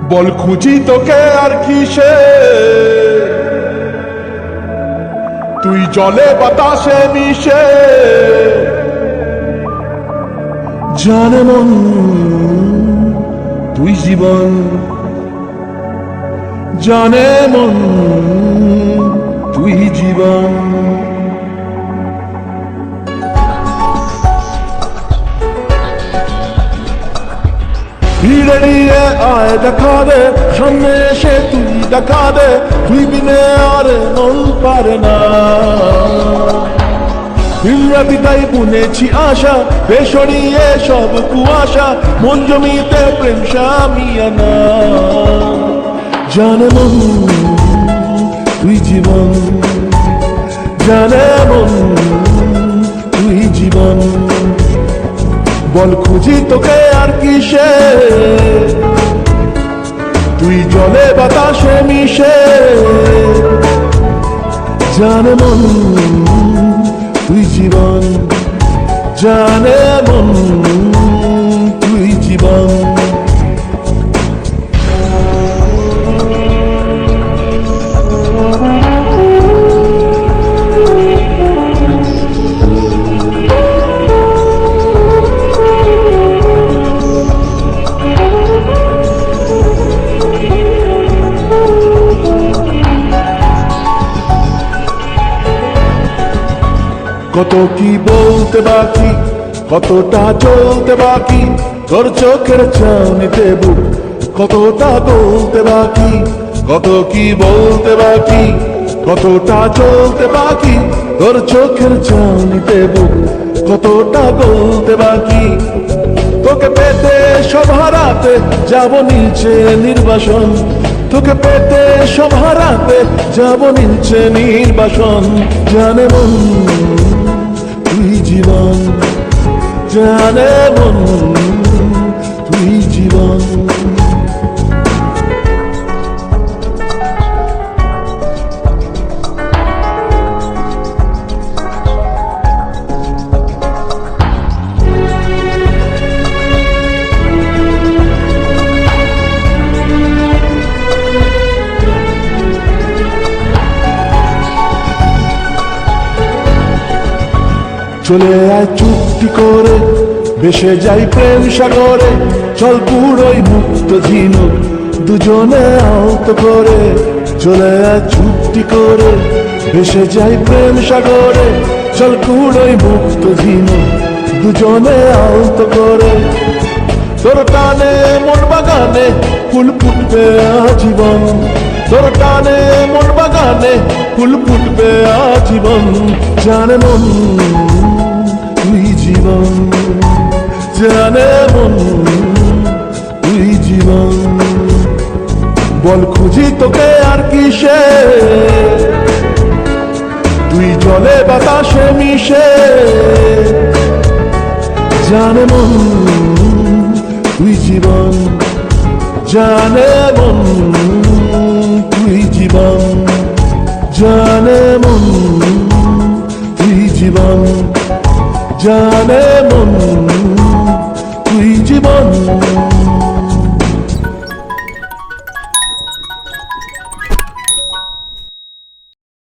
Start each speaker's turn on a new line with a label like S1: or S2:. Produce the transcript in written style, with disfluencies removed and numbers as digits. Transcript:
S1: বল খুঁজি তোকে আর কিসে, তুই জলে বাতাসে মিশে। জানে মন তুই জীবন, জানে মন তুই জীবন। ভিড়ে নিয়ে আয় দেখা দে, সামনে এসে তুই দেখা দে, তুই বিনে আর মন পারে না। দিনরাতিটাই বুনেছি আশা, বেসরিয়ে সব কুয়াশা, মন জমিতে প্রেম শামিয়ানা। জানে মন তুই জীবন, জানে মন তুই জীবন। বল খুঁজি তোকে আর কিসে, তুই জলে বাতাসে মিশে। জানে মন তুই জীবন, জানে মন তুই জীবন। কত কি বলতে বাকি, কতটা চলতে বাকি, তোর চোখের চাউনিতে বুক কতটা বলতে বাকি। কত কি বলতে বাকি, কতটা চলতে বাকি, তোর চোখের চাউনিতে বুক কতটা বলতে বাকি। তোকে পেতে সব হারাতে যাব নিচে নির্বাসন, তোকে পেতে সব হারাতে যাব নিচে নির্বাসন। জানে মন তুই জীবন, জানে মন তুই জীবন। চলে আয় চুক্তি করে, ভেসে যাই প্রেম সাগরে, চল পুরোই মুক্ত ঝিনুক দুজনে আহত করে। চলে আয় চুক্তি করে, ভেসে যাই প্রেম সাগরে, চল পুরোই মুক্ত ঝিনুক দুজনে আহত করে। তোর টানে মন বাগানে ফুল ফুটবে আজীবন, তোর টানে মন বাগানে ফুল ফুটবে আজীবন। জানে মন তুই জীবন, জানে মন তুই জীবন। বল খুঁজি তোকে আর কিসে, তুই জলে বাতাসে মিশে। জানে মন তুই জীবন, জানে মন তুই জীবন। জানে মন তুই জীবন, জানে মন